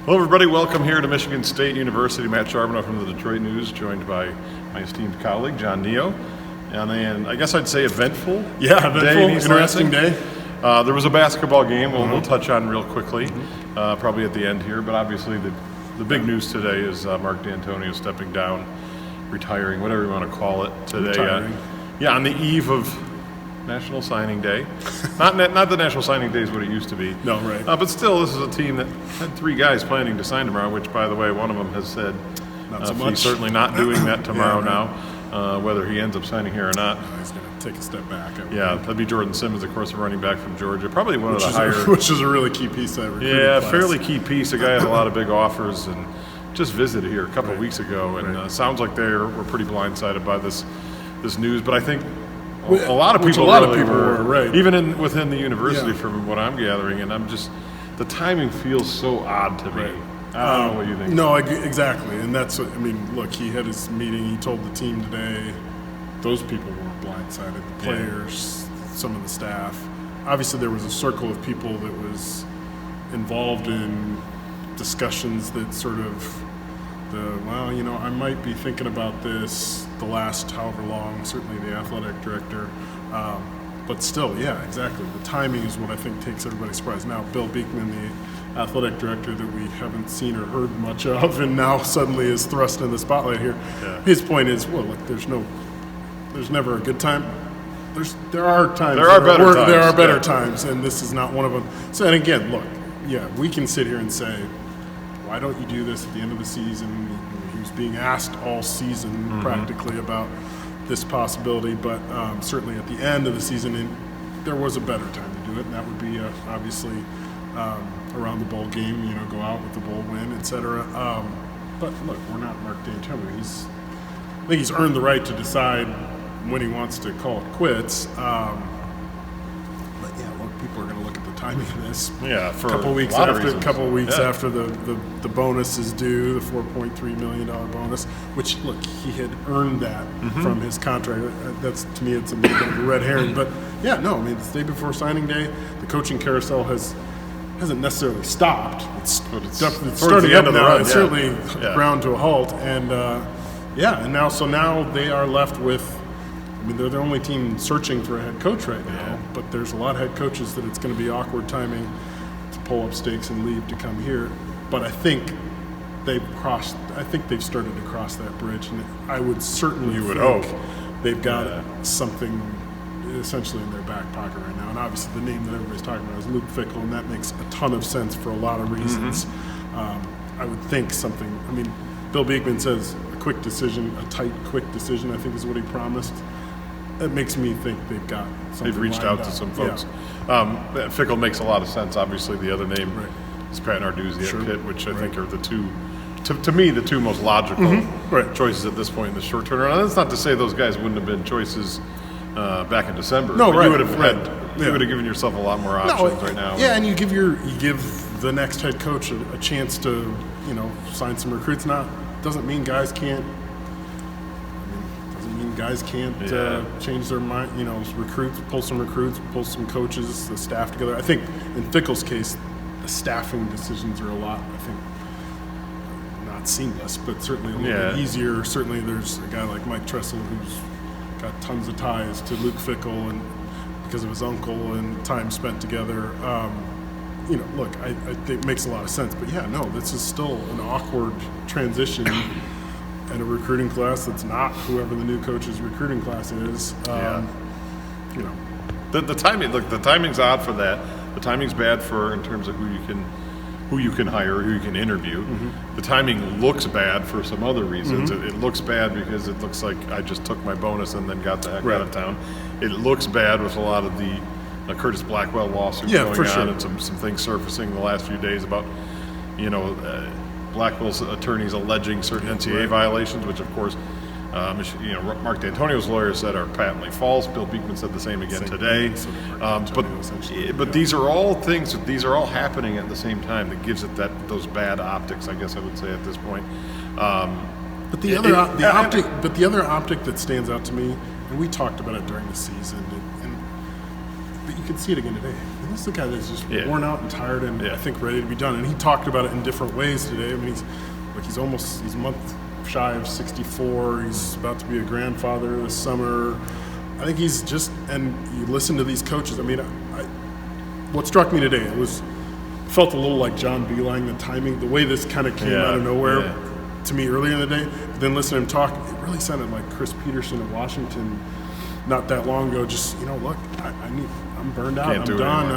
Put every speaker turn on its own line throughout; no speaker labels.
Hello, everybody. Welcome here to Michigan State University. Matt Charboneau from the Detroit News, joined by my esteemed colleague, John Niyo. And I guess I'd say eventful.
Interesting day.
There was a basketball game we'll touch on real quickly, probably at the end here. But obviously the big news today is Mark Dantonio stepping down, retiring, whatever you want to call it today. On the eve of National Signing Day. Not the National Signing Day is what it used to be.
No, right.
But still, this is a team that had 3 guys planning to sign tomorrow, which, by the way, one of them has said
not so much.
He's certainly not doing that tomorrow now, whether he ends up signing here or not.
He's going to take a step back.
That'd be Jordan Simmons, of course, a running back from Georgia. Probably one of the higher.
Which is a really key piece of that recruiting class.
Fairly key piece. A guy had a lot of big offers and just visited here a couple of weeks ago. And sounds like they were pretty blindsided by this news. But I think a lot of people were right. Even within the university, from what I'm gathering, and the timing feels so odd to me. I don't know what you think.
No, exactly, and that's what, look, he had his meeting, he told the team today, those people were blindsided, the players, some of the staff. Obviously there was a circle of people that was involved in discussions that sort of I might be thinking about this the last however long, certainly the athletic director. But still, exactly. The timing is what I think takes everybody by surprise. Now, Bill Beekman, the athletic director that we haven't seen or heard much of, and now suddenly is thrust in the spotlight here. Yeah. His point is, look, there's never a good time. There are times.
There are better
times, and this is not one of them. So, and again, look, we can sit here and say, why don't you do this at the end of the season? He was being asked all season practically about this possibility, but certainly at the end of the season, there was a better time to do it, and that would be obviously around the bowl game, go out with the bowl win, etc. But look, we're not Mark Dantonio. I think he's earned the right to decide when he wants to call it quits. People are going to look at the timing of this.
For
a couple weeks after the bonus is due, the $4.3 million bonus, which, look, he had earned that from his contract. That's, to me, it's a bit of a red herring. But the day before signing day, the coaching carousel hasn't necessarily stopped. It's starting up now. It's certainly ground to a halt. And and now they are left with. They're the only team searching for a head coach right now, but there's a lot of head coaches that it's going to be awkward timing to pull up stakes and leave to come here. But I think they've started to cross that bridge, and I would certainly hope they've got something essentially in their back pocket right now. And obviously the name that everybody's talking about is Luke Fickell, and that makes a ton of sense for a lot of reasons. I would think something, Bill Beekman says a quick decision, a tight, quick decision, I think is what he promised. That makes me think they've got something.
They've reached out to some folks. Fickell makes a lot of sense. Obviously, the other name is Pat Narduzzi at Pitt, which I think are the two, to me, the two most logical choices at this point in the short turnaround. And that's not to say those guys wouldn't have been choices back in December.
No,
you would have given yourself a lot more options right now.
Yeah, and you give the next head coach a chance to sign some recruits. Doesn't mean guys can't. Guys can't change their mind, pull some coaches, the staff together. I think in Fickell's case, the staffing decisions are not seamless, but certainly a little bit easier. Certainly there's a guy like Mike Tressel who's got tons of ties to Luke Fickell and because of his uncle and time spent together. Look, I think it makes a lot of sense, but this is still an awkward transition. And a recruiting class that's not whoever the new coach's recruiting class is.
The timing. Look, the timing's odd for that. The timing's bad in terms of who you can hire, who you can interview. The timing looks bad for some other reasons. It looks bad because it looks like I just took my bonus and then got the heck out of town. It looks bad with a lot of the Curtis Blackwell lawsuit going on and some things surfacing the last few days about Blackwell's attorneys alleging certain NCAA violations, which of course, Mark Dantonio's lawyer said are patently false. Bill Beekman said the same again today. But these are all things. These are all happening at the same time. That gives it those bad optics, I guess I would say at this point.
But the other optic that stands out to me, and we talked about it during the season, but you could see it again today. And this is a guy that's just
Yeah.
worn out and tired, and
Yeah.
I think ready to be done. And he talked about it in different ways today. I mean, he's a month shy of 64. He's about to be a grandfather this summer. I think he's just, and you listen to these coaches. I mean, what struck me today, felt a little like John Beeline, the timing, the way this kind of came out of nowhere to me earlier in the day. But then listening to him talk, it really sounded like Chris Peterson at Washington not that long ago. Just, look, I'm burned out. I'm done.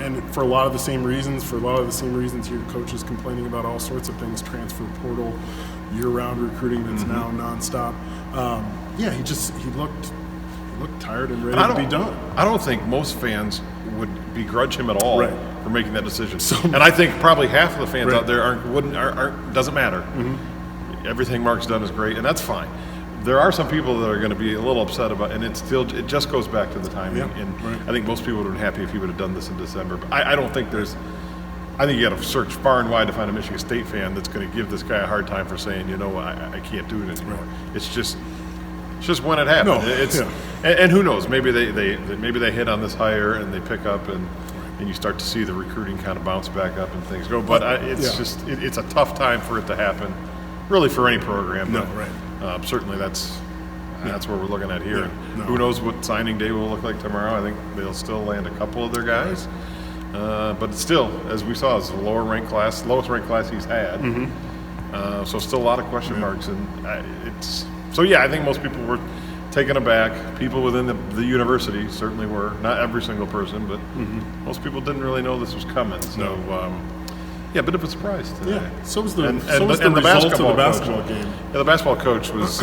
And for a lot of the same reasons. Your coaches complaining about all sorts of things, transfer portal, year-round recruiting that's now nonstop. He looked tired and ready to be done.
I don't think most fans would begrudge him at all for making that decision. And I think probably half of the fans out there aren't doesn't matter. Everything Mark's done is great, and that's fine. There are some people that are going to be a little upset about, and it just goes back to the timing. I think most people would have been happy if he would have done this in December. But I don't think I think you got to search far and wide to find a Michigan State fan that's going to give this guy a hard time for saying, I can't do it anymore. It's just when it happened. And who knows? Maybe they hit on this hire and they pick up and you start to see the recruiting kind of bounce back up and things go. But it's a tough time for it to happen, really, for any program. Certainly that's where we're looking at here. Who knows what signing day will look like tomorrow? I think they'll still land a couple of their guys. But still, as we saw, it's the lowest ranked class he's had. So still a lot of question marks, and I think most people were taken aback. People within the university certainly were. Not every single person, but most people didn't really know this was coming. So, bit of a surprise today.
Yeah. So was the
result
of the basketball game.
Yeah, the basketball coach was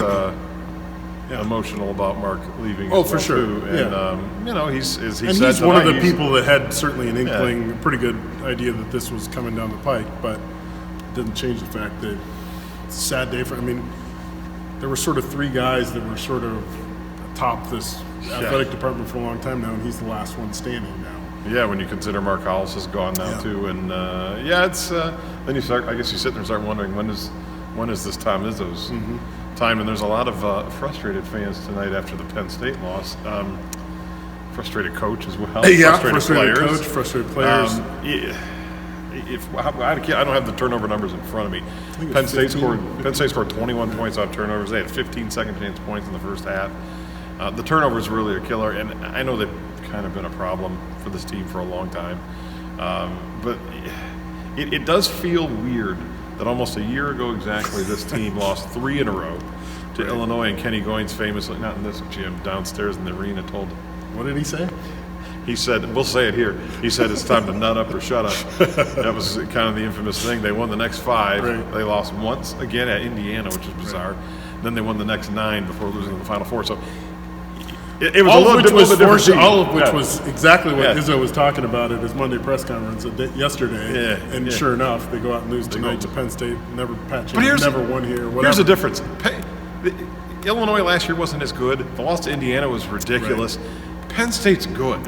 emotional about Mark leaving.
Oh, for sure.
Too. And he's
he's one of the people that had certainly an inkling, a pretty good idea that this was coming down the pike, but it didn't change the fact that it's a sad day for. I mean, there were sort of three guys that were sort of atop this athletic department for a long time now, and he's the last one standing now.
Yeah, when you consider Mark Hollis is gone now too, and it's then you start. I guess you sit there and start wondering when is this Tom Izzo's time? And there's a lot of frustrated fans tonight after the Penn State loss. Frustrated coach as well.
Frustrated coach, frustrated players.
I don't have the turnover numbers in front of me. Penn State scored 21 points off turnovers. They had 15 second chance points in the first half. The turnovers really are killer, and I know they've kind of been a problem for this team for a long time. But it does feel weird that almost a year ago exactly, this team lost 3 in a row to Illinois, and Kenny Goins famously, not in this gym, downstairs in the arena, told.
What did he say?
He said, we'll say it here, he said it's time to nut up or shut up. That was kind of the infamous thing. They won the next 5. They lost once again at Indiana, which is bizarre. Then they won the next 9 before losing in the Final Four. So it was all
of which was exactly what Izzo was talking about at his Monday press conference yesterday. And sure enough, they go out and lose tonight to Penn State. Never patching, never won here. Whatever.
Here's the difference. Illinois last year wasn't as good. The loss to Indiana was ridiculous. Penn State's good.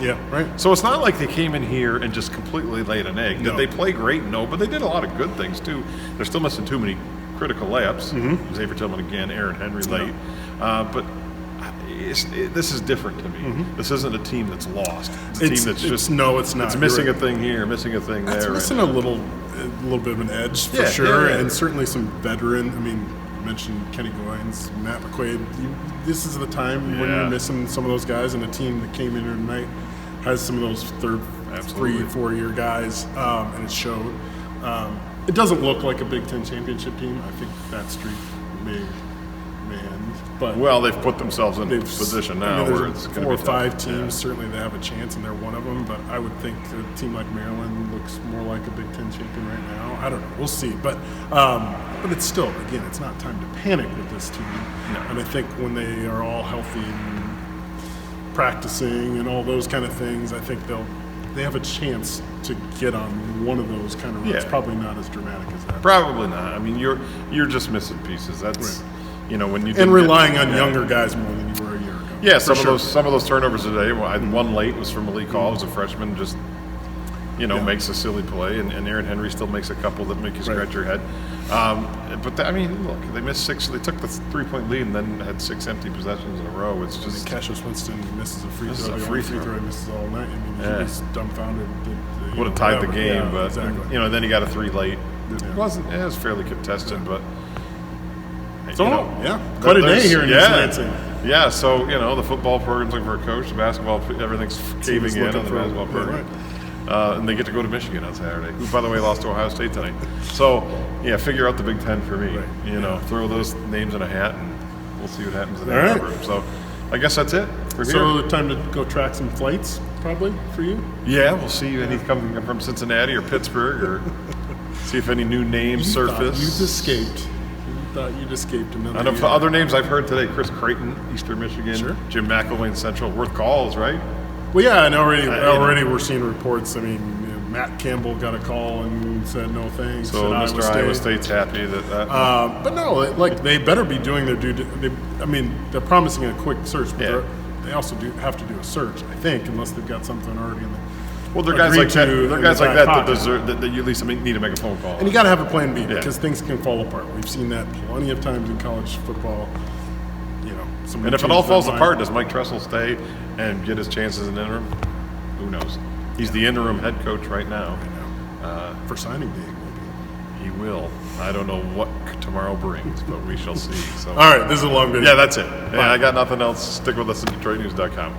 So it's not like they came in here and just completely laid an egg. Did they play great? No, but they did a lot of good things too. They're still missing too many critical layups. Xavier Tillman again, Aaron Henry late. But this is different to me. This isn't a team that's lost. It's a team that's just
it's not.
It's missing a thing here, missing a thing there.
It's missing a little bit of an edge for sure, and certainly some veteran. I mean, you mentioned Kenny Goins, Matt McQuaid. This is the time when you're missing some of those guys, and a team that came in here tonight has some of those 3-4 year guys, and it showed. It doesn't look like a Big Ten championship team. I think that streak may end. But
they've put themselves in a position now where it's going to be
4 or 5 teams. Certainly, they have a chance, and they're one of them. But I would think a team like Maryland looks more like a Big Ten champion right now. I don't know. We'll see. But it's still, again, it's not time to panic with this team. And I think when they are all healthy and practicing and all those kind of things, I think they have a chance to get on one of those kind of runs. Probably not as dramatic as that.
Probably not. I mean, you're just missing pieces. That's when you
relying on younger guys more than you were a year ago.
Yeah, some of those turnovers today. One late was from Malik Hall, who's a freshman. Just makes a silly play, and Aaron Henry still makes a couple that make you scratch your head. But I mean, look, they missed 6. They took the 3-point lead and then had 6 empty possessions in a row. It's just
Cassius Winston misses a free throw.
A
The
free
only free
throw.
throw he misses all night. I mean, he was dumbfounded.
would have tied the game,
Yeah,
but
exactly.
then he got a 3 late.
Yeah.
It was fairly contested, but
So quite a day here in Lansing.
Yeah, so the football program's looking for a coach. The basketball, everything's caving in on the basketball program. And they get to go to Michigan on Saturday, who, by the way, lost to Ohio State tonight. So, figure out the Big Ten for me.
Right.
Throw those names in a hat, and we'll see what happens in
All
that
right.
room. So, I guess that's it for here.
So time to go track some flights, probably, for you?
Yeah, we'll see any coming from Cincinnati or Pittsburgh, or see if any new names surface.
You'd escaped. You thought you'd escaped another
And of
year.
other names I've heard today, Chris Creighton, Eastern Michigan,
Sure.
Jim McElwain, Central, worth calls, right?
Well, yeah, and already we're seeing reports. I mean, Matt Campbell got a call and said no thanks.
So
at
Mr. Iowa State's happy that.
But no, they better be doing their they're promising a quick search, but they also have to do a search, I think, unless they've got something already in there.
Well, they're guys like that. They're guys like that that
pocket.
deserve that you at least need to make a phone call.
And you got to have a plan B because things can fall apart. We've seen that plenty of times in college football.
And if it all falls apart, does Mike Tressel stay and get his chances in interim? Who knows? He's the interim head coach right now.
For signing day, maybe.
He will. I don't know what tomorrow brings, but we shall see. So.
All right, this is a long video.
Yeah, that's it. Yeah, I got nothing else. Stick with us at DetroitNews.com.